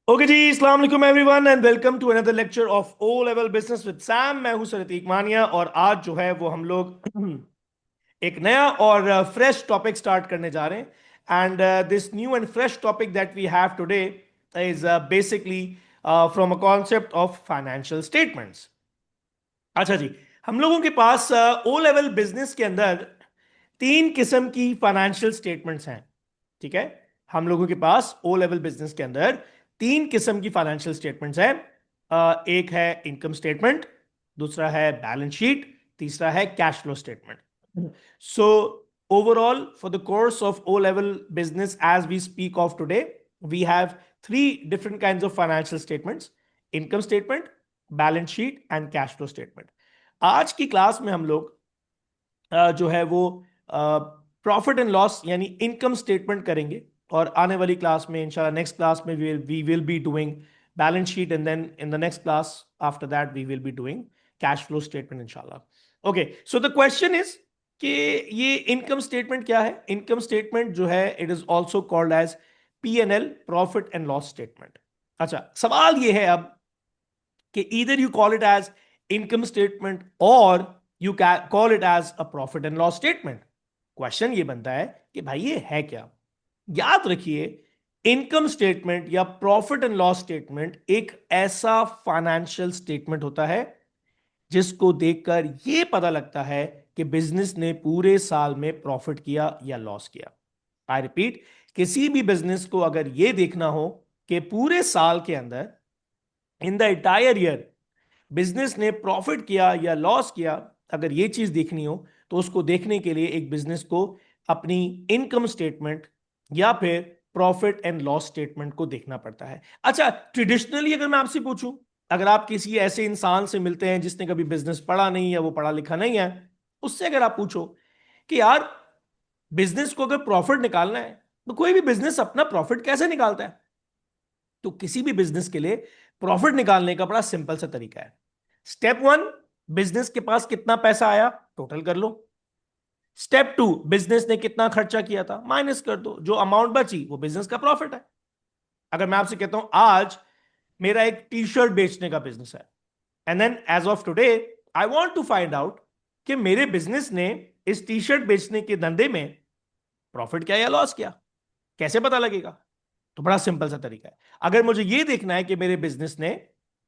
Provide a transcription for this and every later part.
Okay ji, अस्सलाम वालेकुम everyone and welcome to another lecture of O level business with Sam. मैं हूं sir Atiq मानिया और आज जो है वो हम लोग एक नया और फ्रेश टॉपिक स्टार्ट करने जा रहे हैं। And this new and fresh topic that we have today is basically from a concept of financial statements. अच्छा जी, हम लोगों के पास ओ लेवल बिजनेस के अंदर तीन किस्म की फाइनेंशियल स्टेटमेंट्स हैं। ठीक है, हम लोगों के पास ओ लेवल बिजनेस के अंदर तीन किस्म की फाइनेंशियल स्टेटमेंट्स हैं। एक है इनकम स्टेटमेंट, दूसरा है बैलेंस शीट, तीसरा है cash flow statement. So overall for the course of O level business as we speak of today, we have three different kinds of financial statements: income statement, balance sheet and cash flow statement. आज की class में हम लोग जो है वो profit and loss यानी income statement करेंगे, और आने वाली क्लास में इंशाल्लाह नेक्स्ट क्लास में we will be doing balance sheet, and then in the next class after that we will be doing cash flow statement इंशाल्लाह। Okay, so the question is कि ये इनकम स्टेटमेंट क्या है। Income statement जो है it is also called as P&L, profit and loss statement. अच्छा, सवाल ये है अब कि either you call it as income statement or you call it as a profit and loss statement। Question ये बनता है कि भाई ये है क्या। याद रखिए, इनकम स्टेटमेंट या प्रॉफिट एंड लॉस स्टेटमेंट एक ऐसा फाइनेंशियल स्टेटमेंट होता है जिसको देखकर यह पता लगता है कि बिजनेस ने पूरे साल में प्रॉफिट किया या लॉस किया। आई रिपीट, किसी भी बिजनेस को अगर यह देखना हो कि पूरे साल के अंदर, in the entire year, business ने प्रॉफिट किया या लॉस किया, अगर ये चीज देखनी हो तो उसको देखने के लिए एक बिजनेस को अपनी इनकम स्टेटमेंट या फिर प्रॉफिट एंड लॉस स्टेटमेंट को देखना पड़ता है। अच्छा, ट्रेडिशनली अगर मैं आपसे पूछूं, अगर आप किसी ऐसे इंसान से मिलते हैं जिसने कभी बिजनेस पढ़ा नहीं है, वो पढ़ा लिखा नहीं है, उससे अगर आप पूछो कि यार बिजनेस को अगर प्रॉफिट निकालना है तो कोई भी बिजनेस अपना प्रॉफिट कैसे निकालता है, तो किसी भी बिजनेस के लिए प्रॉफिट निकालने का बड़ा सिंपल सा तरीका है। स्टेप वन, बिजनेस के पास कितना पैसा आया टोटल कर लो। स्टेप टू, बिजनेस ने कितना खर्चा किया था माइनस कर दो, जो अमाउंट बची वो बिजनेस का प्रॉफिट है। अगर मैं आपसे कहता हूं आज मेरा एक टी शर्ट बेचने का बिजनेस है, and then as of today I want to find out कि मेरे बिजनेस ने इस टी शर्ट बेचने के धंधे में प्रॉफिट किया या लॉस किया, कैसे पता लगेगा? तो बड़ा सिंपल सा तरीका है। अगर मुझे यह देखना है कि मेरे बिजनेस ने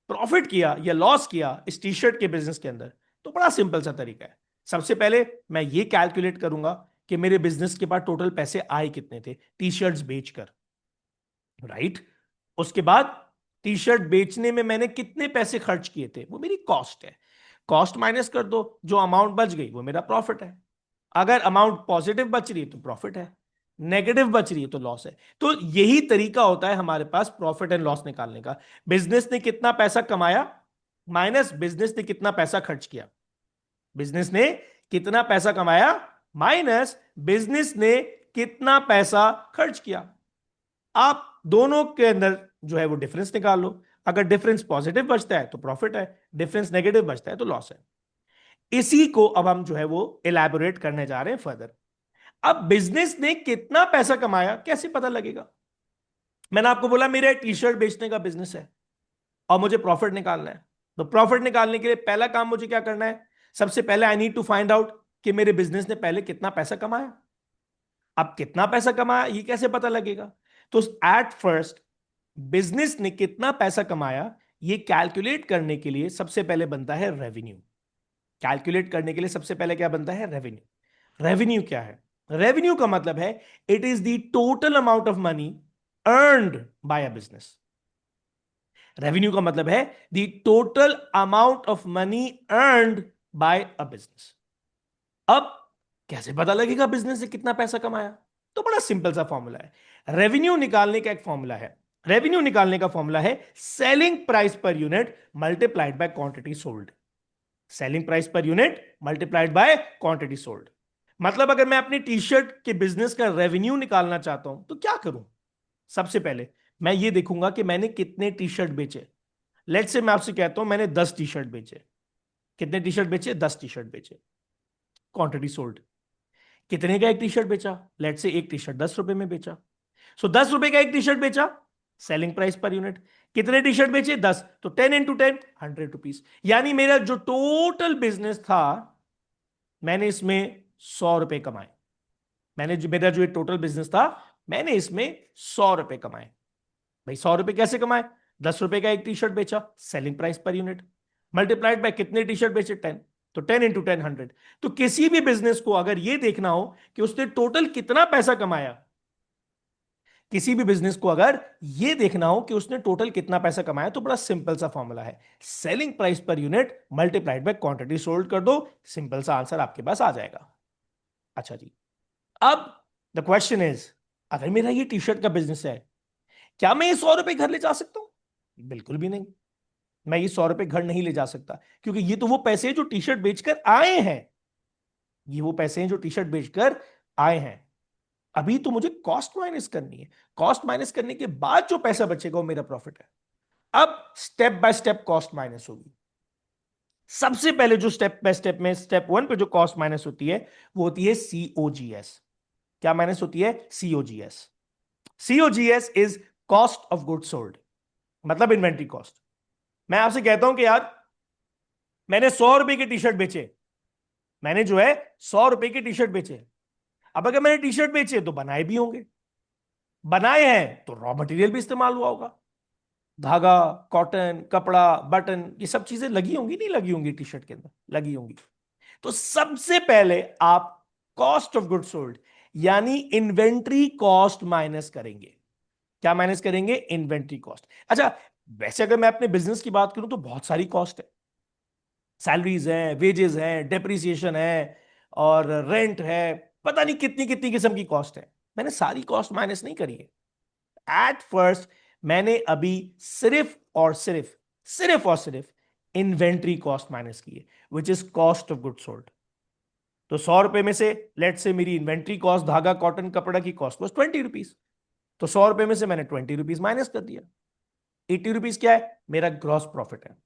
प्रॉफिट किया या लॉस किया इस टी शर्ट के बिजनेस के अंदर, तो बड़ा सिंपल सा तरीका है। सबसे पहले मैं ये कैलकुलेट करूंगा कि मेरे बिजनेस के पास टोटल पैसे आए कितने थे टी शर्ट्स बेचकर, राइट। उसके बाद टी शर्ट बेचने में मैंने कितने पैसे खर्च किए थे, वो मेरी कॉस्ट है। कॉस्ट माइनस कर दो, जो अमाउंट बच गई वो मेरा प्रॉफिट है। अगर अमाउंट पॉजिटिव बच रही है तो प्रॉफिट है, नेगेटिव बच रही है तो लॉस है। तो यही तरीका होता है हमारे पास प्रॉफिट एंड लॉस निकालने का। बिजनेस ने कितना पैसा कमाया माइनस बिजनेस ने कितना पैसा खर्च किया। बिजनेस ने कितना पैसा कमाया माइनस बिजनेस ने कितना पैसा खर्च किया। आप दोनों के अंदर जो है वो डिफरेंस निकाल लो। अगर डिफरेंस पॉजिटिव बचता है तो प्रॉफिट है, डिफरेंस नेगेटिव बचता है तो लॉस है। इसी को अब हम जो है वो इलैबोरेट करने जा रहे हैं फर्दर। अब बिजनेस ने कितना पैसा कमाया कैसे पता लगेगा? मैंने आपको बोला मेरा टी शर्ट बेचने का बिजनेस है और मुझे प्रॉफिट निकालना है। तो प्रॉफिट निकालने के लिए पहला काम मुझे क्या करना है? सबसे पहले I need to find out कि मेरे बिजनेस ने पहले कितना पैसा कमाया। अब कितना पैसा कमाया ये कैसे पता लगेगा? तो एट फर्स्ट बिजनेस ने कितना पैसा कमाया ये कैलकुलेट करने के लिए सबसे पहले बनता है रेवेन्यू। कैलकुलेट करने के लिए सबसे पहले क्या बनता है? रेवेन्यू। रेवेन्यू क्या है? रेवेन्यू का मतलब है it is the total amount of money earned bye a business. Revenue का मतलब है the total amount of money earned bye a business. अब कैसे पता लगेगा बिजनेस ने कितना पैसा कमाया? तो बड़ा सिंपल सा फॉर्मूला है। रेवेन्यू निकालने का एक फॉर्मूला है। रेवेन्यू निकालने का फॉर्मूला है selling price per unit multiplied by quantity sold. Selling price per unit multiplied by quantity sold. मतलब अगर मैं अपनी टी शर्ट के बिजनेस का रेवेन्यू निकालना चाहता हूं तो क्या करूं? सबसे पहले मैं ये देखूंगा कि मैंने कितने टी शर्ट बेचे। लेट से मैं आपसे कहता हूं मैंने 10 टी शर्ट बेचे। कितने टी शर्ट बेचे? 10 टी शर्ट बेचे। क्वांटिटी सोल्ड, कितने का एक टी शर्ट बेचा? लेट से एक टी शर्ट 10 रुपए में बेचा। सो 10 रुपए का एक टी शर्ट बेचा, सेलिंग प्राइस पर यूनिट। कितने टी शर्ट बेचे? 10, तो 10 इंटू 10, 100 रुपीज। यानी मेरा जो टोटल बिजनेस था, मैंने इसमें 100 रुपए कमाए। मेरा जो टोटल बिजनेस था, मैंने इसमें 100 रुपए कमाए। भाई 100 रुपए कैसे कमाए? 10 रुपए का एक टी शर्ट बेचा, selling price per unit, multiplied by कितने टी शर्ट बेचे? 10, तो 10 इंटू 10, 100। तो किसी भी बिजनेस को अगर यह देखना हो कि उसने टोटल कितना पैसा कमाया, किसी भी बिजनेस को अगर यह देखना हो कि उसने टोटल कितना पैसा कमाया, तो बड़ा सिंपल सा फॉर्मूला है, selling price per unit multiplied by quantity sold कर दो, सिंपल सा आंसर आपके पास आ जाएगा। अच्छा जी, अब द क्वेश्चन इज, अगर मेरा ये टी शर्ट का बिजनेस है, क्या मैं ये 100 रुपए घर ले जा सकता हूं? बिल्कुल भी नहीं। मैं ये 100 रुपए घर नहीं ले जा सकता, क्योंकि ये तो वो पैसे हैं जो टी शर्ट बेचकर आए हैं। ये वो पैसे हैं जो टी शर्ट बेचकर आए हैं। अभी तो मुझे कॉस्ट माइनस करनी है। कॉस्ट माइनस करने के बाद जो पैसा बचेगा वो मेरा प्रॉफिट है। अब step by step cost minus होगी। सबसे पहले जो स्टेप बाय स्टेप में, स्टेप 1 पे जो कॉस्ट माइनस होती है, वो होती है सीओजीएस। क्या माइनस होती है? COGS. COGS is cost of good sold, मतलब इन्वेंट्री कॉस्ट। मैं आपसे कहता हूं कि यार, मैंने 100 रुपए के टी शर्ट बेचे, मैंने जो है 100 रुपए के टी शर्ट बेचे। अब अगर मैंने टी शर्ट बेचे तो बनाए भी होंगे, बनाए हैं तो रॉ मटेरियल भी इस्तेमाल हुआ होगा, धागा, कॉटन, कपड़ा, बटन, ये सब चीजें लगी होंगी, नहीं लगी होंगी टी शर्ट के अंदर? लगी होंगी। तो सबसे पहले आप कॉस्ट ऑफ गुड सोल्ड यानी इन्वेंट्री कॉस्ट माइनस करेंगे। क्या माइनस करेंगे? Inventory cost. अच्छा, वैसे अगर मैं अपने बिजनेस की बात करूं तो बहुत सारी कॉस्ट है। सैलरीज हैं, वेजेस हैं, डेप्रिसिएशन है, और रेंट है, पता नहीं कितनी कितनी किस्म की कॉस्ट है। मैंने सारी कॉस्ट माइनस नहीं करी है। एट फर्स्ट मैंने अभी सिर्फ और सिर्फ इन्वेंट्री कॉस्ट माइनस की है, which is cost of good sold. तो 100 रुपए में से लेट से मेरी इन्वेंट्री कॉस्ट, धागा, कॉटन, कपड़ा की कॉस्ट वॉज 20 रुपीज। तो 100 रुपए में से मैंने 20 रुपीज माइनस कर दिया। 80 रुपीज क्या है? मेरा ग्रॉस प्रॉफिट है।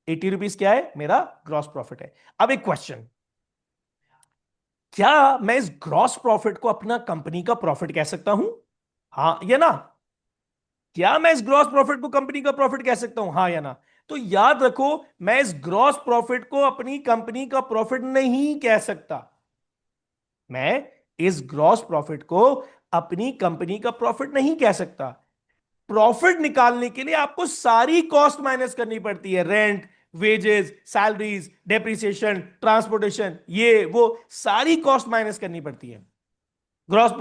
80 रुपीज क्या है? मेरा ग्रॉस प्रॉफिट है। अब एक क्वेश्चन, क्या मैं इस ग्रॉस प्रॉफिट को अपना कंपनी का प्रॉफिट कह सकता हूं? हाँ या ना? क्या मैं इस ग्रॉस प्रॉफिट को कंपनी का प्रॉफिट कह सकता हूं? हाँ या ना? तो याद रखो, मैं इस ग्रॉस प्रॉफिट को अपनी कंपनी का प्रॉफिट नहीं कह सकता। मैं इस ग्रॉस प्रॉफिट को अपनी कंपनी का प्रॉफिट नहीं कह सकता। प्रॉफिट निकालने के लिए आपको सारी कॉस्ट माइनस करनी पड़ती है, rent, wages, salaries, depreciation, transportation, ये वो सारी कॉस्ट माइनस करनी पड़ती है ग्रॉस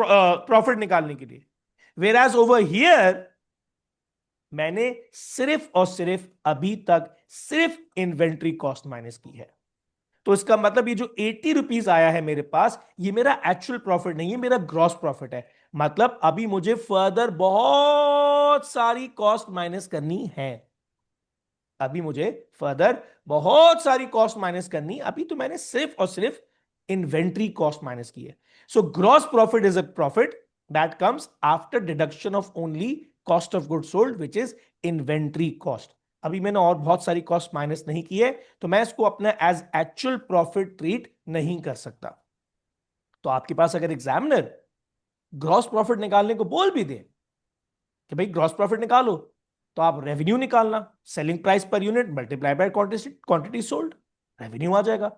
प्रॉफिट निकालने के लिए। वेयर एज ओवर हियर मैंने सिर्फ और सिर्फ अभी तक सिर्फ इन्वेंट्री कॉस्ट माइनस की है। तो इसका मतलब ये जो 80 रुपीज आया है मेरे पास, ये मेरा एक्चुअल प्रॉफिट नहीं है, मेरा ग्रॉस प्रॉफिट है। मतलब अभी मुझे फर्दर बहुत सारी कॉस्ट माइनस करनी है। अभी मुझे फर्दर बहुत सारी कॉस्ट माइनस करनी, अभी तो मैंने सिर्फ और सिर्फ इन्वेंट्री कॉस्ट माइनस की है। So gross profit is a profit that comes after deduction of only cost of good sold, which is inventory cost. अभी मैंने और बहुत सारी कॉस्ट माइनस नहीं की है, तो मैं इसको अपना एज एक्चुअल प्रॉफिट ट्रीट नहीं कर सकता। तो आपके पास अगर एग्जामिनर ग्रॉस प्रॉफिट निकालने को बोल भी दे कि भाई ग्रॉस प्रॉफिट निकालो, तो आप रेवेन्यू निकालना, selling price per unit multiply by quantity sold, revenue आ जाएगा।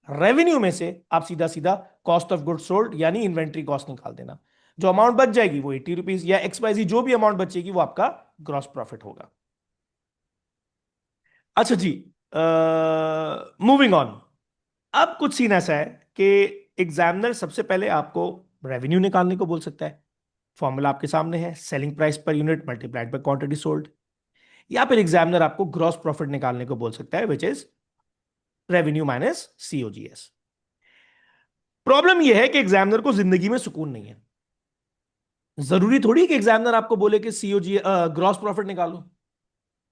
रेवेन्यू में से आप सीधा सीधा कॉस्ट ऑफ गुड सोल्ड यानी इन्वेंट्री कॉस्ट निकाल देना। जो अमाउंट बच जाएगी वो 80 रुपीज या XYZ, जो भी अमाउंट बचेगी वो आपका ग्रॉस प्रॉफिट होगा। अच्छा जी, मूविंग ऑन। अब कुछ सीन ऐसा है कि एग्जामिनर सबसे पहले आपको रेवेन्यू निकालने को बोल सकता है। फॉर्मूला आपके सामने है, selling price per unit multiplied by quantity sold. या फिर एग्जामिनर आपको ग्रॉस प्रॉफिट निकालने को बोल सकता है, which is revenue minus COGS. Problem यह है कि एग्जामिनर को जिंदगी में सुकून नहीं है। जरूरी थोड़ी कि एग्जामिनर आपको बोले कि सीओजी ग्रॉस प्रॉफिट निकालो।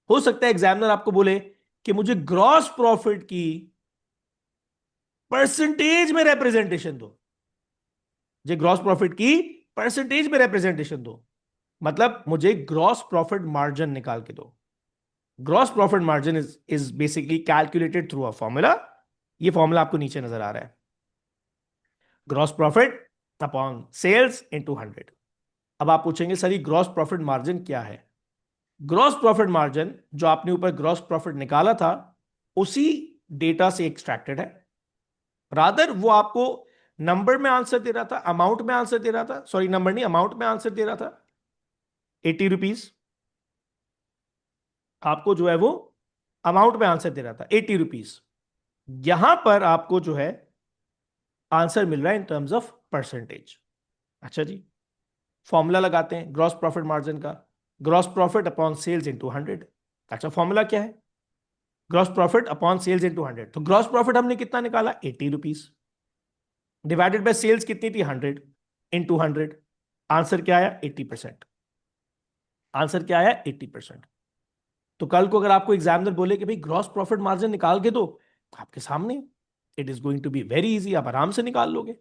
हो सकता है एग्जामिनर आपको बोले कि मुझे ग्रॉस प्रॉफिट की परसेंटेज में रिप्रेजेंटेशन दो, मुझे ग्रॉस प्रॉफिट की परसेंटेज में रिप्रेजेंटेशन दो, मतलब मुझे ग्रॉस प्रॉफिट मार्जिन निकाल के दो। Gross profit margin is basically calculated through a formula. ये फॉर्मूला आपको नीचे नजर आ रहा है, gross profit upon sales into 100। अब आप पूछेंगे सर ये ग्रॉस प्रॉफिट मार्जिन क्या है? ग्रॉस प्रॉफिट मार्जिन जो आपने ऊपर ग्रॉस प्रॉफिट निकाला था उसी डेटा से एक्सट्रैक्टेड है। रादर वो आपको नंबर में आंसर दे रहा था, अमाउंट में आंसर दे रहा था, सॉरी नंबर नहीं अमाउंट में आंसर दे रहा था, 80 रुपीज। आपको जो है वो अमाउंट में आंसर दे रहा था 80 रुपीज। यहां पर आपको जो है आंसर मिल रहा है इन टर्म्स ऑफ परसेंटेज। अच्छा जी, फॉर्मूला लगाते हैं ग्रॉस प्रॉफिट मार्जिन का, gross profit upon sales into 100। अच्छा फॉर्मूला क्या है? Gross profit upon sales into 100। तो ग्रॉस प्रॉफिट हमने कितना निकाला? 80 रुपीज, डिवाइडेड बाय सेल्स कितनी थी? 100, इनटू 100। आंसर क्या आया? 80%। आंसर क्या आया? 80%। तो कल को अगर आपको एग्जामिनर बोले कि भाई ग्रॉस प्रॉफिट मार्जिन निकाल के दो, तो आपके सामने it is going to be very easy, आप आराम से निकाल लोगे।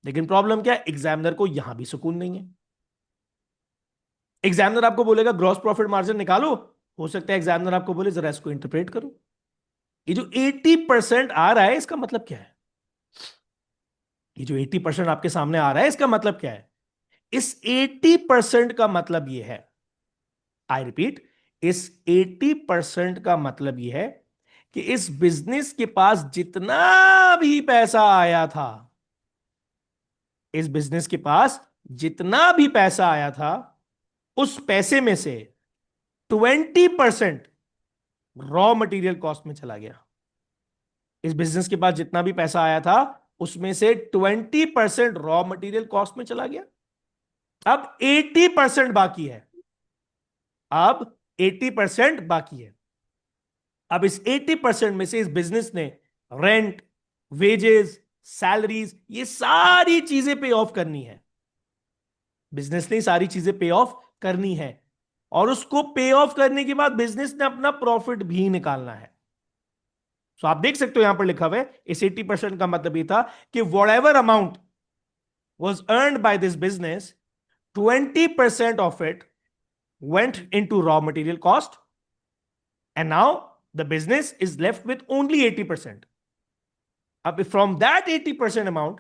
लेकिन प्रॉब्लम क्या है? एग्जामिनर को यहां भी सुकून नहीं है। एग्जामिनर आपको बोलेगा ग्रॉस प्रॉफिट मार्जिन निकालो, हो सकता है एग्जामिनर आपको बोले जरा इसको इंटरप्रेट करो। ये जो 80% आ रहा है इसका मतलब क्या है? ये जो 80% आपके सामने आ रहा है इसका मतलब क्या है? इस 80% का मतलब यह है, आई रिपीट, इस 80% का मतलब यह है कि इस बिजनेस के पास जितना भी पैसा आया था, इस बिजनेस के पास जितना भी पैसा आया था, उस पैसे में से 20% रॉ मटेरियल कॉस्ट में चला गया। इस बिजनेस के पास जितना भी पैसा आया था उसमें से 20% रॉ मटेरियल कॉस्ट में चला गया। अब 80% बाकी है। अब 80% बाकी है। अब इस 80% में से इस बिजनेस ने रेंट, वेजेस, सैलरीज, ये सारी चीजें पे ऑफ करनी है। बिजनेस ने सारी चीजें पे ऑफ करनी है, और उसको पे ऑफ करने के बाद बिजनेस ने अपना प्रॉफिट भी निकालना है। तो आप देख सकते हो यहां पर लिखा हुआ है इस 80% का मतलब ये था कि what ever amount was earned by this business, 20% of it went into raw material cost, and now the business is left with only 80%. अब from that 80% amount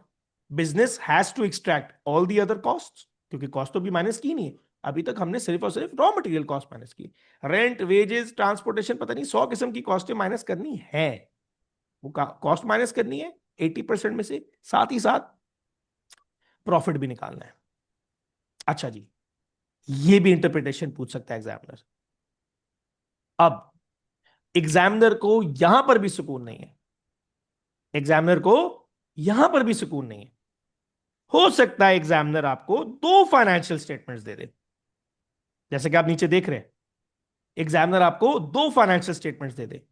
business has to extract all the other costs, क्योंकि cost तो भी minus की नहीं है। अभी तक हमने सिर्फ और सिर्फ रॉ मटेरियल कॉस्ट माइनस की, रेंट, वेजेस, ट्रांसपोर्टेशन, पता नहीं 100 किस्म की कॉस्टें माइनस करनी है। वो कॉस्ट माइनस करनी है 80% में से, साथ ही साथ प्रॉफिट भी निकालना है। अच्छा जी, ये भी इंटरप्रिटेशन पूछ सकता है एग्जामिनर। अब एग्जामिनर को यहां पर भी सुकून नहीं है, एग्जामिनर को यहां पर भी सुकून नहीं है। हो सकता है एग्जामिनर आपको दो फाइनेंशियल स्टेटमेंट्स दे दे, जैसे कि आप नीचे देख रहे हैं, एग्जामिनर आपको दो फाइनेंशियल स्टेटमेंट्स दे दे।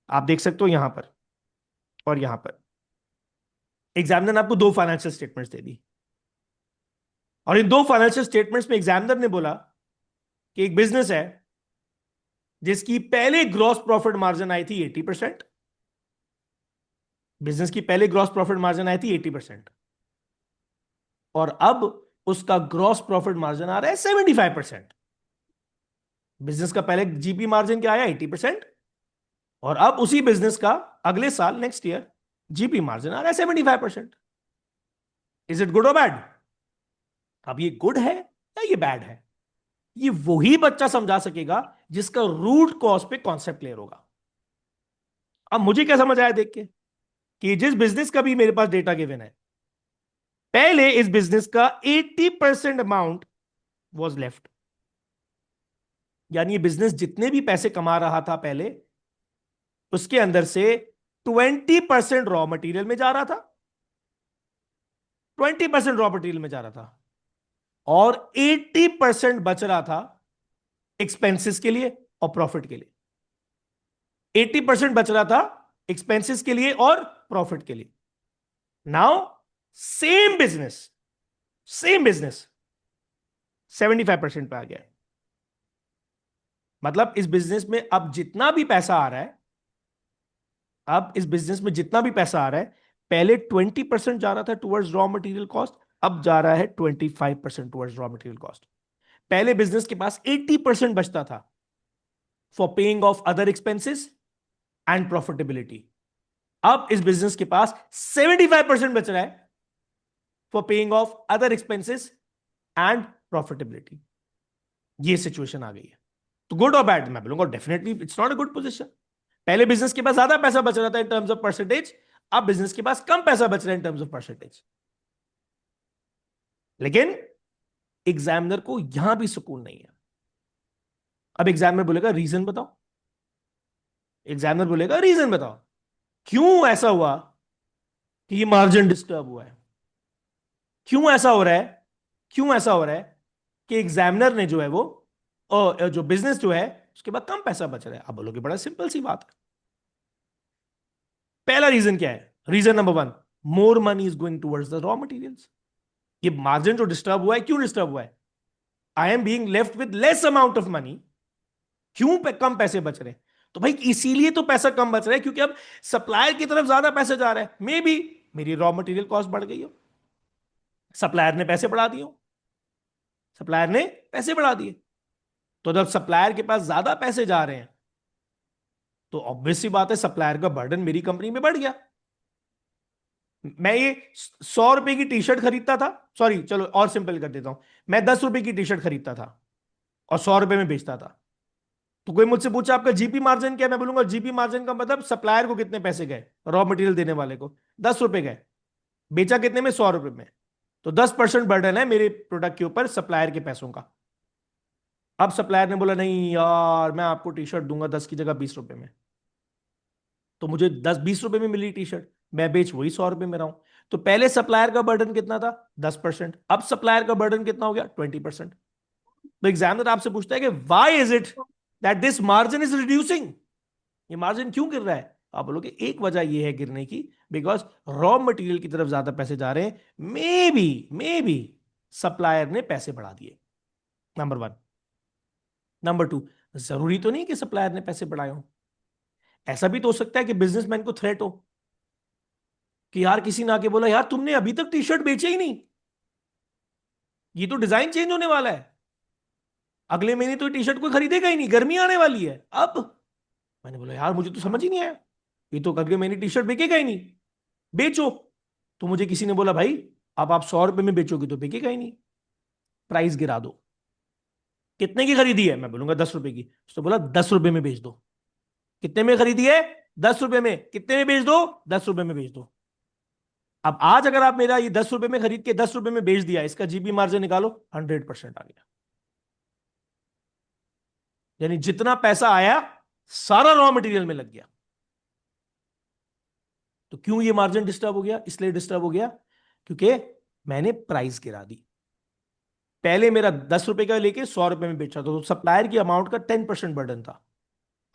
आप देख सकते हो यहां पर और यहां पर एग्जामिनर ने आपको दो फाइनेंशियल स्टेटमेंट्स दे दी, और इन दो फाइनेंशियल स्टेटमेंट्स में एग्जामिनर ने बोला कि एक बिजनेस है जिसकी पहले ग्रॉस प्रॉफिट मार्जिन आई थी 80%, बिजनेस की पहले ग्रॉस प्रॉफिट मार्जिन आई थी 80%, और अब उसका ग्रॉस प्रॉफिट मार्जिन आ रहा है 75%। बिजनेस का पहले जीपी मार्जिन क्या आया? 80%, और अब उसी बिजनेस का अगले साल नेक्स्ट ईयर जीपी मार्जिन आ रहा है 75%। इज इट गुड और बैड? अब ये गुड है या ये बैड है, ये वही बच्चा समझा सकेगा जिसका रूट कॉज पे कॉन्सेप्ट क्लियर होगा। अब मुझे क्या समझ आया देख के कि जिस बिजनेस का भी मेरे पास डेटा गिवन है, पहले इस बिजनेस का 80% अमाउंट वॉज लेफ्ट, यानी ये बिजनेस जितने भी पैसे कमा रहा था पहले, उसके अंदर से 20% रॉ मटेरियल में जा रहा था, 20% रॉ मटेरियल में जा रहा था, और 80% बच रहा था एक्सपेंसेस के लिए और प्रॉफिट के लिए। 80% बच रहा था एक्सपेंसेस के लिए और प्रॉफिट के लिए। Now same business, same business 75% पे आ गया है। मतलब इस बिजनेस में अब जितना भी पैसा आ रहा है, अब इस बिजनेस में जितना भी पैसा आ रहा है, पहले 20% जा रहा था टुवर्ड्स रॉ मटेरियल कॉस्ट, अब जा रहा है 25% टुवर्ड्स रॉ मटेरियल कॉस्ट। पहले बिजनेस के पास 80% बचता था for paying off other expenses and profitability, अब इस बिजनेस के पास 75% बच रहा है for paying off other expenses and profitability. ये सिचुएशन आ गई है। तो गुड और बैड, मैं बोलूंगा definitely it's not a good position. पहले बिजनेस के पास ज्यादा पैसा बच रहा था इन टर्म्स ऑफ परसेंटेज, अब बिजनेस के पास कम पैसा बच रहा है इन टर्म्स ऑफ परसेंटेज। लेकिन एग्जामिनर को यहां भी सुकून नहीं है। अब एग्जामिनर बोलेगा रीजन बताओ, एग्जामिनर बोलेगा रीजन बताओ, क्यों ऐसा हुआ कि ये मार्जिन डिस्टर्ब हुआ है, क्यों ऐसा हो रहा है, क्यों ऐसा हो रहा है कि एग्जामिनर ने जो है वो जो बिजनेस जो है उसके बाद कम पैसा बच रहा है। आप बोलोगे बड़ा सिंपल सी बात है। पहला रीजन क्या है? Reason number one, more money is going towards the raw materials. ये मार्जिन जो डिस्टर्ब हुआ है, क्यों डिस्टर्ब हुआ है? I am being left with less amount of money, क्यों कम पैसे बच रहे हैं? तो भाई इसीलिए तो पैसा कम बच रहा है क्योंकि अब सप्लायर की तरफ ज्यादा पैसे जा रहे हैं। मे बी मेरी रॉ मटेरियल कॉस्ट बढ़ गई हो, सप्लायर ने पैसे बढ़ा दिए, सप्लायर ने पैसे बढ़ा दिए। तो जब सप्लायर के पास ज्यादा पैसे जा रहे हैं तो ऑब्वियस सी बात है सप्लायर का बर्डन मेरी कंपनी में बढ़ गया। मैं ये 100 रुपए की टी शर्ट खरीदता था, सॉरी चलो और सिंपल कर देता हूं, मैं 10 रुपए की टी शर्ट खरीदता था और 100 रुपए में बेचता था। तो कोई मुझसे पूछा आपका जीपी मार्जिन क्या है, मैं बोलूंगा जीपी मार्जिन का मतलब सप्लायर को कितने पैसे गए, रॉ मटेरियल देने वाले को 10 रुपए गए, बेचा कितने में, 100 रुपए में। तो 10% बर्डन है मेरे प्रोडक्ट के ऊपर सप्लायर के पैसों का। अब सप्लायर ने बोला नहीं यार मैं आपको टी शर्ट दूंगा 10 की जगह 20 रुपए में, तो मुझे 10-20 रुपए में मिली टी शर्ट, मैं बेच वही 100 रुपए में रहा हूं। तो पहले सप्लायर का बर्डन कितना था, 10%, अब सप्लायर का बर्डन कितना हो गया, 20%। तो एग्जामिनर आपसे पूछता है कि why is it that this margin is reducing, ये मार्जिन क्यों गिर रहा है? आप बोलोगे एक वजह ये है गिरने की, बिकॉज रॉ मटेरियल की तरफ ज्यादा पैसे जा रहे हैं, मे बी सप्लायर ने पैसे बढ़ा दिए, नंबर वन। नंबर टू, जरूरी तो नहीं कि सप्लायर ने पैसे बढ़ाए हो, ऐसा भी तो हो सकता है कि बिजनेसमैन को थ्रेट हो कि यार किसी ने आके बोला यार तुमने अभी तक टी शर्ट बेचे ही नहीं, ये तो डिजाइन चेंज होने वाला है, अगले महीने तो टी शर्ट कोई खरीदेगा ही नहीं, गर्मी आने वाली है। अब मैंने बोला यार मुझे तो समझ ही नहीं आया, ये तो अगले महीने टी शर्ट बिकेगा ही नहीं, बेचो। तो मुझे किसी ने बोला भाई अब आप 100 रुपए में बेचोगे तो बिकेगा ही नहीं, प्राइस गिरा दो। कितने की खरीदी है, मैं बोलूंगा 10 रुपए की। उसने बोला 10 रुपए में बेच दो। कितने में खरीदी है, 10 रुपए में। कितने में बेच दो, 10 रुपए में बेच दो। अब आज अगर आप मेरा ये 10 रुपए में खरीद के 10 रुपए में बेच दिया, इसका जीपी मार्जिन निकालो, 100% आ गया। यानी जितना पैसा आया सारा रॉ मटेरियल में लग गया। तो क्यों ये मार्जिन डिस्टर्ब हो गया, इसलिए डिस्टर्ब हो गया क्योंकि मैंने प्राइस गिरा दी। पहले मेरा 10 रुपए का लेके 100 रुपए में बेचा था, तो सप्लायर की अमाउंट का 10% बर्डन था।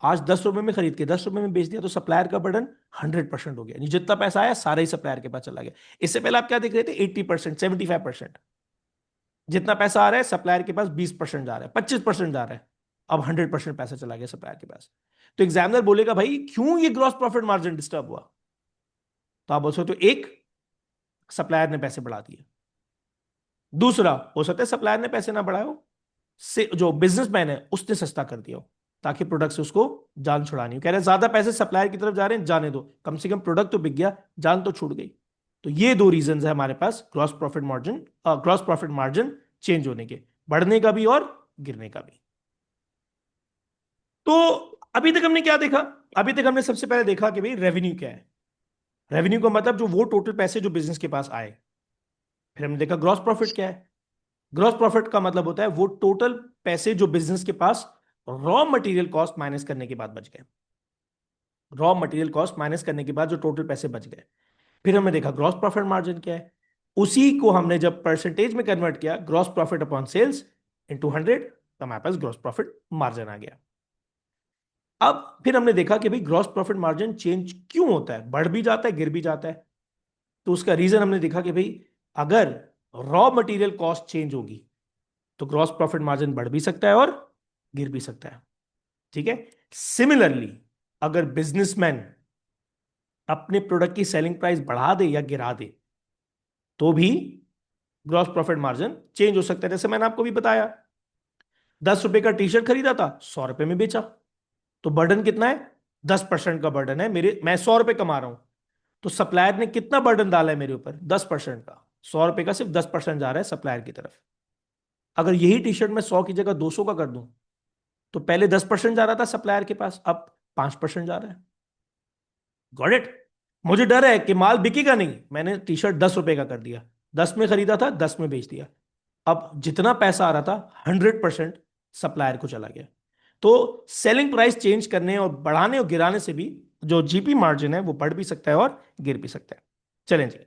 आज 10 रुपए में खरीद के 10 रुपए में बेच दिया तो सप्लायर का बर्डन 100% हो गया। नहीं, जितना पैसा आया सारा ही सप्लायर के पास चला गया। इससे पहले आप क्या देख रहे थे, 80%, 75%। जितना पैसा आ रहा है सप्लायर के पास 20% जा रहा है, 25% जा रहा है। अब 100% पैसा चला गया सप्लायर के पास। तो एग्जामिनर बोलेगा भाई क्यों ये ग्रॉस प्रॉफिट मार्जिन डिस्टर्ब हुआ? तो आप बोल सकते हो एक, सप्लायर ने पैसे बढ़ा दिए। दूसरा हो सकता है सप्लायर ने पैसे ना बढ़ाए हो, से जो बिजनेसमैन है उसने सस्ता कर दिया हो ताकि प्रोडक्ट से उसको जान छुड़ानी हो। कह रहे हैं ज्यादा पैसे सप्लायर की तरफ जा रहे हैं, जाने दो, कम से कम प्रोडक्ट तो बिक गया, जान तो छूट गई। तो ये दो रीजन है हमारे पास ग्रॉस प्रॉफिट मार्जिन चेंज होने के, बढ़ने का भी और गिरने का भी। तो अभी तक हमने क्या देखा? अभी तक हमने सबसे पहले देखा कि भाई रेवेन्यू क्या है। रेवेन्यू का मतलब जो वो टोटल पैसे जो बिजनेस के पास आए। फिर हमने देखा ग्रॉस प्रॉफिट क्या है। ग्रॉस प्रॉफिट का मतलब होता है वो टोटल पैसे जो बिजनेस के पास रॉ मटेरियल कॉस्ट माइनस करने के बाद बच गए, रॉ मटेरियल कॉस्ट माइनस करने के बाद जो टोटल पैसे बच गए। फिर हमने देखा ग्रॉस प्रॉफिट मार्जिन क्या है, उसी को हमने जब परसेंटेज में कन्वर्ट किया, gross profit upon sales into 100, तो हमारे पास ग्रॉस प्रॉफिट मार्जिन आ गया। अब फिर हमने देखा कि भाई ग्रॉस प्रॉफिट मार्जिन चेंज क्यों होता है, बढ़ भी जाता है गिर भी जाता है। तो उसका रीजन हमने देखा कि भाई अगर रॉ मटेरियल कॉस्ट चेंज होगी तो ग्रॉस प्रॉफिट मार्जिन बढ़ भी सकता है और गिर भी सकता है। ठीक है। सिमिलरली अगर बिजनेसमैन अपने प्रोडक्ट की सेलिंग प्राइस बढ़ा दे या गिरा दे तो भी ग्रॉस प्रॉफिट मार्जिन चेंज हो सकता है। जैसे मैंने आपको भी बताया, 10 रुपए का टी शर्ट खरीदा था, 100 रुपए में बेचा, तो बर्डन कितना है, 10% का बर्डन है मेरे, मैं 100 रुपए कमा रहा हूं। तो सप्लायर ने कितना बर्डन डाला है मेरे ऊपर, 10% का। 100 रुपए का सिर्फ 10% जा रहा है सप्लायर की तरफ। अगर यही टी शर्ट मैं 100 की जगह 200 का कर दूं, तो पहले 10% जा रहा था सप्लायर के पास, अब 5% जा रहा है। Got it? मुझे डर है कि माल बिकेगा नहीं, मैंने टी शर्ट 10 रुपए का कर दिया, 10 में खरीदा था, 10 में बेच दिया, अब जितना पैसा आ रहा था 100% सप्लायर को चला गया। तो सेलिंग प्राइस चेंज करने और बढ़ाने और गिराने से भी जो जीपी मार्जिन है वो बढ़ भी सकता है और गिर भी सकता है। चलें जी,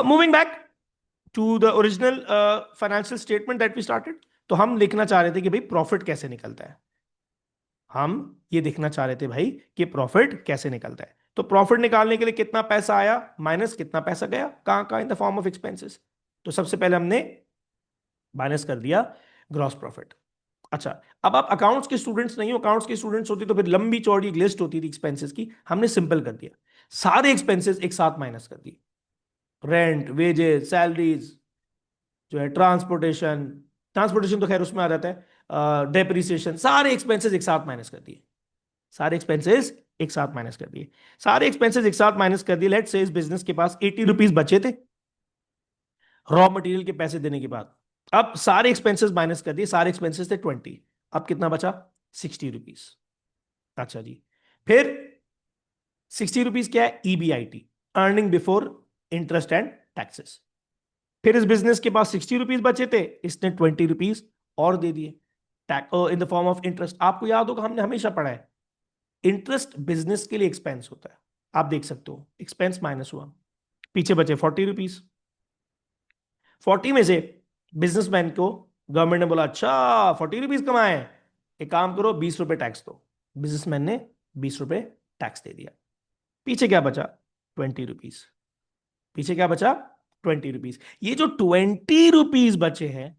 moving back to the original financial statement that we started. तो हम लिखना चाह रहे थे कि भाई प्रॉफिट कैसे निकलता है, हम ये देखना चाह रहे थे भाई कि प्रॉफिट कैसे निकलता है। तो प्रॉफिट निकालने के लिए कितना पैसा आया माइनस कितना पैसा गया, कहां कहां, in the form of expenses. तो सबसे पहले हमने माइनस कर दिया ग्रॉस प्रॉफिट। अच्छा, अब आप अकाउंट्स के स्टूडेंट्स नहीं हो, अकाउंट्स के स्टूडेंट्स होती तो फिर लंबी चौड़ी एक लिस्ट होती थी एक्सपेंसेस की, हमने सिंपल कर दिया, सारे एक्सपेंसेस एक साथ माइनस कर दिए। रेंट, वेजेस, सैलरीज, जो है ट्रांसपोर्टेशन, ट्रांसपोर्टेशन तो खैर उसमें आ जाता है, डेप्रिसिएशन, सारे एक्सपेंसेस एक साथ माइनस कर दिए, सारे एक्सपेंसेस एक साथ माइनस कर दिए, सारे एक्सपेंसेस एक साथ माइनस कर दिए। लेट्स से इस बिजनेस के पास 80 रुपीज बचे थे रॉ मटेरियल के पैसे देने के बाद, अब सारे एक्सपेंसेस माइनस कर दिए, सारे एक्सपेंसेस थे 20, अब कितना बचा, 60 रुपीज। अच्छा जी, फिर 60 रुपीज क्या है, EBIT, earning before interest and taxes. फिर इस बिजनेस के पास 60 रुपीज बचे थे, इसने 20 रुपीज और दे दिए in the form of interest. आपको याद होगा हमने हमेशा पढ़ा है इंटरेस्ट बिजनेस के लिए एक्सपेंस होता है, आप देख सकते हो एक्सपेंस माइनस हुआ, पीछे बचे 40 रुपीज। 40 में से बिजनेसमैन को गवर्नमेंट ने बोला अच्छा 40 रुपीज कमाए, एक काम करो 20 रुपए टैक्स दो, बिजनेसमैन ने 20 रुपए टैक्स दे दिया, पीछे क्या बचा, 20 रुपीज, पीछे क्या बचा, 20 रुपीज। ये जो 20 रुपीज बचे हैं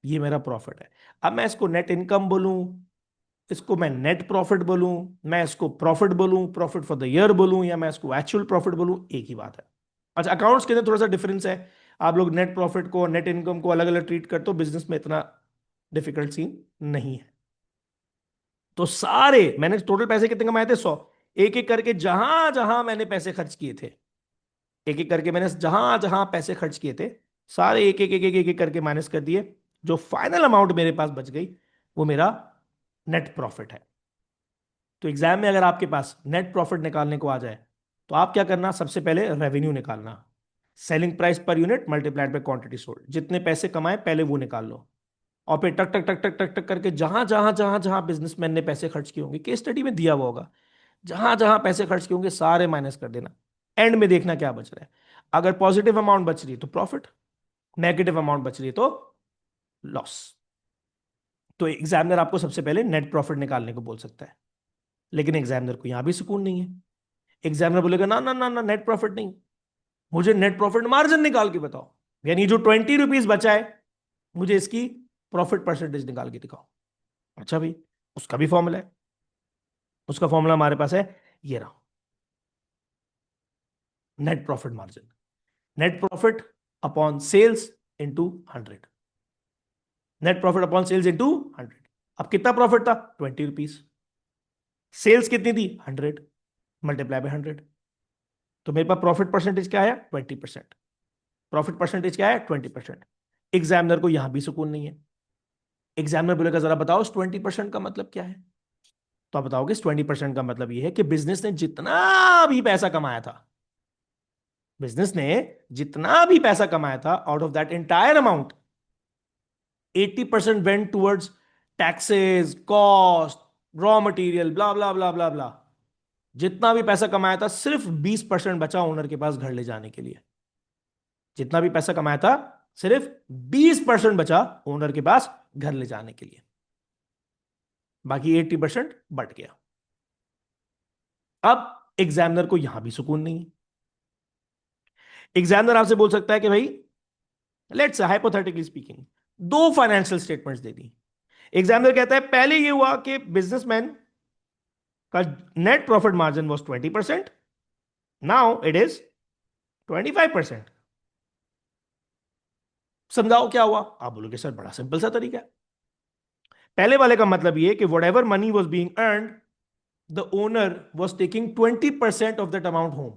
ये मेरा प्रॉफिट है। अब मैं इसको नेट इनकम बोलूं, इसको मैं नेट प्रॉफिट बोलूं, मैं इसको प्रॉफिट बोलूं, प्रॉफिट फॉर द ईयर बोलूं, या मैं इसको एक्चुअल प्रॉफिट बोलूं, एक ही बात है। अच्छा, अकाउंट्स के अंदर थोड़ा सा डिफरेंस है, आप लोग नेट प्रॉफिट को नेट इनकम को अलग अलग ट्रीट करते हो, बिजनेस में इतना डिफिकल्ट सीन नहीं है। तो सारे मैंने टोटल पैसे कितने कमाए थे, 100, एक एक करके जहां जहां मैंने पैसे खर्च किए थे, एक एक करके मैंने जहां जहां पैसे खर्च किए थे, सारे एक एक एक एक एक, एक करके माइनस कर दिए, जो फाइनल अमाउंट मेरे पास बच गई वो मेरा नेट प्रॉफिट है। तो एग्जाम में अगर आपके पास नेट प्रॉफिट निकालने को आ जाए तो आप क्या करना, सबसे पहले रेवेन्यू निकालना, selling price per unit multiplied by quantity sold, जितने पैसे कमाए पहले वो निकाल लो, और फिर टक टक टक टक टक टक करके जहां जहां जहां जहां बिजनेसमैन ने पैसे खर्च किए होंगे, केस स्टडी में दिया हुआ होगा, जहां जहां पैसे खर्च किए होंगे सारे माइनस कर देना, एंड में देखना क्या बच रहा है। अगर पॉजिटिव अमाउंट बच रही है तो प्रॉफिट, नेगेटिव अमाउंट बच रही है तो लॉस। तो एग्जामिनर आपको सबसे पहले नेट प्रॉफिट निकालने को बोल सकता है, लेकिन एग्जामिनर को यहां भी सुकून नहीं है। एग्जामिनर बोलेगा ना ना ना ना, नेट प्रॉफिट नहीं, मुझे नेट प्रॉफिट मार्जिन निकाल के बताओ, यानी जो 20 रुपीज बचा है मुझे इसकी प्रॉफिट परसेंटेज निकाल के दिखाओ। अच्छा भाई, उसका भी फॉर्मूला है, उसका फॉर्मूला हमारे पास है, ये रहा, net profit margin, net profit upon sales into 100, net profit upon sales into 100। अब कितना प्रॉफिट था, 20 रुपीज, सेल्स कितनी थी, 100, मल्टीप्लाई बाय 100, तो मेरे पास प्रॉफिट परसेंटेज क्या आया, 20%। प्रॉफिट परसेंटेज क्या है, 20%। एग्जामिनर को यहां भी सुकून नहीं है, एग्जामिनर बोलेगा जरा बताओ इस 20% का मतलब क्या है। तो आप बताओगे इस 20% का मतलब ये है कि बिजनेस ने जितना भी पैसा कमाया था, बिजनेस ने जितना भी पैसा कमाया था, out of that entire amount 80% went towards taxes, cost, raw material, blah blah blah blah blah. जितना भी पैसा कमाया था सिर्फ 20% बचा ओनर के पास घर ले जाने के लिए, जितना भी पैसा कमाया था सिर्फ 20% बचा ओनर के पास घर ले जाने के लिए, बाकी 80% बट गया। अब एग्जामिनर को यहां भी सुकून नहीं है, एग्जामिनर आपसे बोल सकता है कि भाई लेट्स हाइपोथेटिकली स्पीकिंग दो फाइनेंशियल स्टेटमेंट्स दे दी, एग्जामिनर कहता है पहले ये हुआ कि बिजनेसमैन का net profit margin was 20%, now it is 25%। समझाओ क्या हुआ, आप बोलोगे सर बड़ा सिंपल सा तरीका है, पहले वाले का मतलब ये कि what ever money was being earn the owner was taking 20% of that amount home,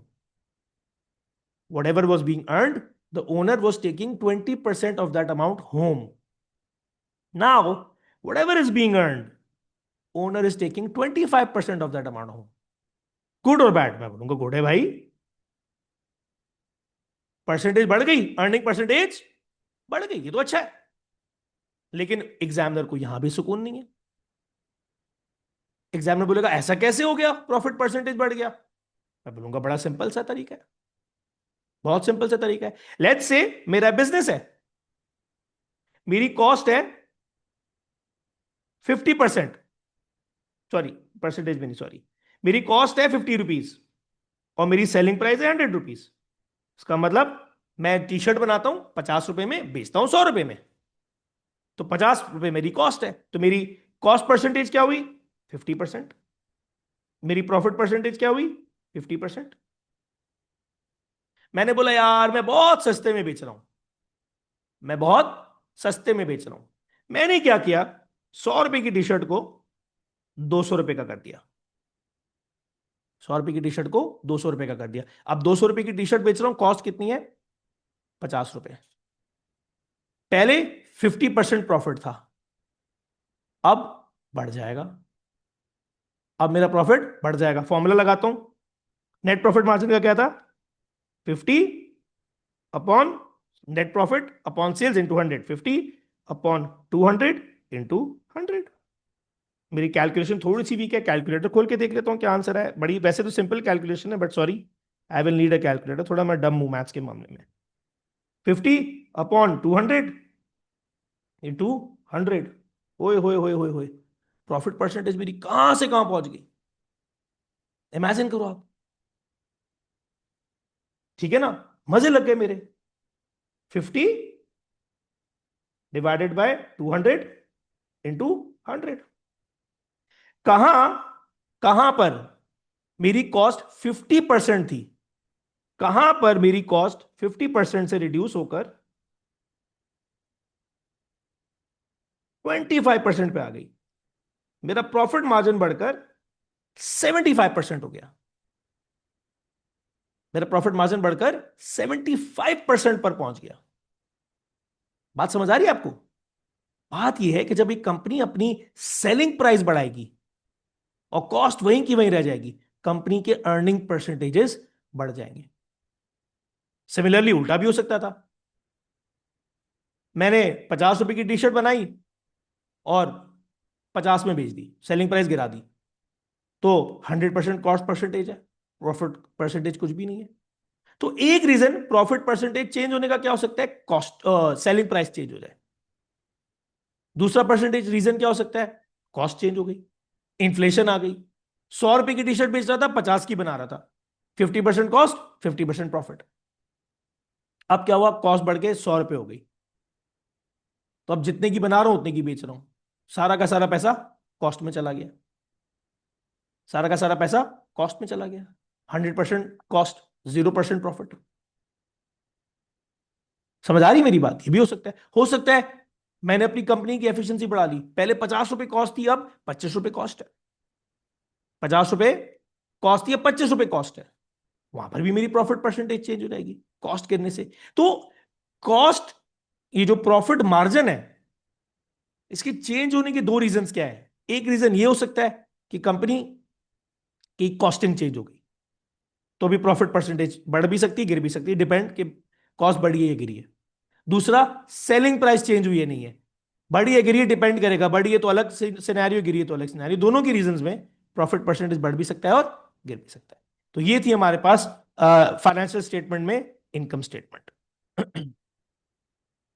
whatever was being earned, the owner was taking 20% of that amount home. Now whatever is being earned, owner is taking 25% of that amount home. Good और bad? मैं बोलूंगा good है भाई, percentage बढ़ गई, earning percentage बढ़ गई, ये तो अच्छा है। लेकिन एग्जामिनर को यहां भी सुकून नहीं है। एग्जामिनर बोलेगा ऐसा कैसे हो गया, प्रॉफिट परसेंटेज बढ़ गया? मैं बोलूंगा बड़ा सिंपल सा तरीका है, बहुत सिंपल सा तरीका है। लेट्स से मेरा बिजनेस है, मेरी कॉस्ट है 50%, सॉरी परसेंटेज में नहीं, सॉरी, मेरी कॉस्ट है 50 रुपीज और मेरी सेलिंग प्राइस है 100 रुपीज। इसका मतलब मैं टी शर्ट बनाता हूं 50 रुपए में, बेचता हूं 100 रुपए में, तो 50 रुपए मेरी कॉस्ट है। तो मेरी कॉस्ट परसेंटेज क्या हुई? 50%। मेरी प्रॉफिट परसेंटेज क्या हुई? 50%। मैंने बोला यार मैं बहुत सस्ते में बेच रहा हूं, मैं बहुत सस्ते में बेच रहा हूं। मैंने क्या किया, 100 रुपए की टी शर्ट को 200 रुपए का कर दिया। 100 रुपए की टी शर्ट को 200 रुपए का कर दिया। अब 200 रुपए की टी शर्ट बेच रहा हूं, कॉस्ट कितनी है? 50 रुपए। पहले 50% प्रॉफिट था, अब बढ़ जाएगा, अब मेरा प्रॉफिट बढ़ जाएगा। फॉर्मूला लगाता हूं, नेट प्रॉफिट मार्जिन का क्या था? 50 upon net profit upon sales into 100, 50 upon 200 into 100। मेरी कैलकुलेशन थोड़ी सी वीक है, कैलकुलेटर खोल के देख लेता हूं क्या आंसर है। बड़ी वैसे तो सिंपल कैलकुलेशन है, but sorry I will need a calculator, थोड़ा मैं डम हूं मैथ्स के मामले में। 50 अपॉन 200 इंटू 100, ओए होए होए होए होए, प्रॉफिट परसेंटेज मेरी कहां से कहां पहुंच गई, इमेजिन करो आप। ठीक है ना, मजे लग गए मेरे। 50 डिवाइडेड बाय 200 इंटू 100। कहां कहां पर मेरी कॉस्ट 50% थी, कहां पर मेरी कॉस्ट 50% से रिड्यूस होकर 25% पे आ गई। मेरा प्रॉफिट मार्जिन बढ़कर 75% हो गया। मेरा प्रॉफिट मार्जिन बढ़कर 75% पर पहुंच गया। बात समझ आ रही है आपको? बात यह है कि जब एक कंपनी अपनी सेलिंग प्राइस बढ़ाएगी और कॉस्ट वहीं की वहीं रह जाएगी, कंपनी के अर्निंग परसेंटेजेस बढ़ जाएंगे। सिमिलरली उल्टा भी हो सकता था, मैंने 50 रुपए की टी शर्ट बनाई और 50 में बेच दी, सेलिंग प्राइस गिरा दी, तो 100% कॉस्ट परसेंटेज है, प्रॉफिट परसेंटेज कुछ भी नहीं है। तो एक रीजन प्रॉफिट परसेंटेज चेंज होने का क्या हो सकता है, कॉस्ट सेलिंग प्राइस चेंज हो जाए। दूसरा परसेंटेज रीजन क्या हो सकता है, कॉस्ट चेंज हो गई, इन्फ्लेशन आ गई। 100 रुपए की टी शर्ट बेच रहा था, 50 की बना रहा था, 50% कॉस्ट 50% प्रॉफिट। अब क्या हुआ, कॉस्ट बढ़ के 100 रुपए हो गई, तो अब जितने की बना रहा हूं उतने की बेच रहा हूं, सारा का सारा पैसा कॉस्ट में चला गया, सारा का सारा पैसा कॉस्ट में चला गया। 100% कॉस्ट, 0% प्रॉफिट। समझ आ रही मेरी बात? ये भी हो सकता है मैंने अपनी कंपनी की एफिशिएंसी बढ़ा ली, पहले 50 रुपए कॉस्ट थी, अब 25 रुपए कॉस्ट है। 50 रुपए कॉस्ट थी, अब 25 रुपए कॉस्ट है, वहां पर भी मेरी प्रॉफिट परसेंटेज चेंज हो जाएगी कॉस्ट गिरने से। तो कॉस्ट, ये जो प्रॉफिट मार्जिन है, इसके चेंज होने के दो रीजंस क्या है। एक रीजन ये हो सकता है कि कंपनी की कॉस्टिंग चेंज हो गई, तो भी प्रॉफिट परसेंटेज बढ़ भी सकती है, गिर भी सकती है, डिपेंड कि कॉस्ट बढ़ी है या गिरी है। दूसरा, सेलिंग प्राइस चेंज हुई है नहीं है, बढ़ी है गिरी है डिपेंड करेगा, बढ़ी है तो अलग सिनेरियो, गिरी है तो अलग सिनेरियो, दोनों की रीजंस में प्रॉफिट परसेंटेज बढ़ भी सकता है और गिर भी सकता है। तो ये थी हमारे पास फाइनेंशियल स्टेटमेंट में इनकम स्टेटमेंट।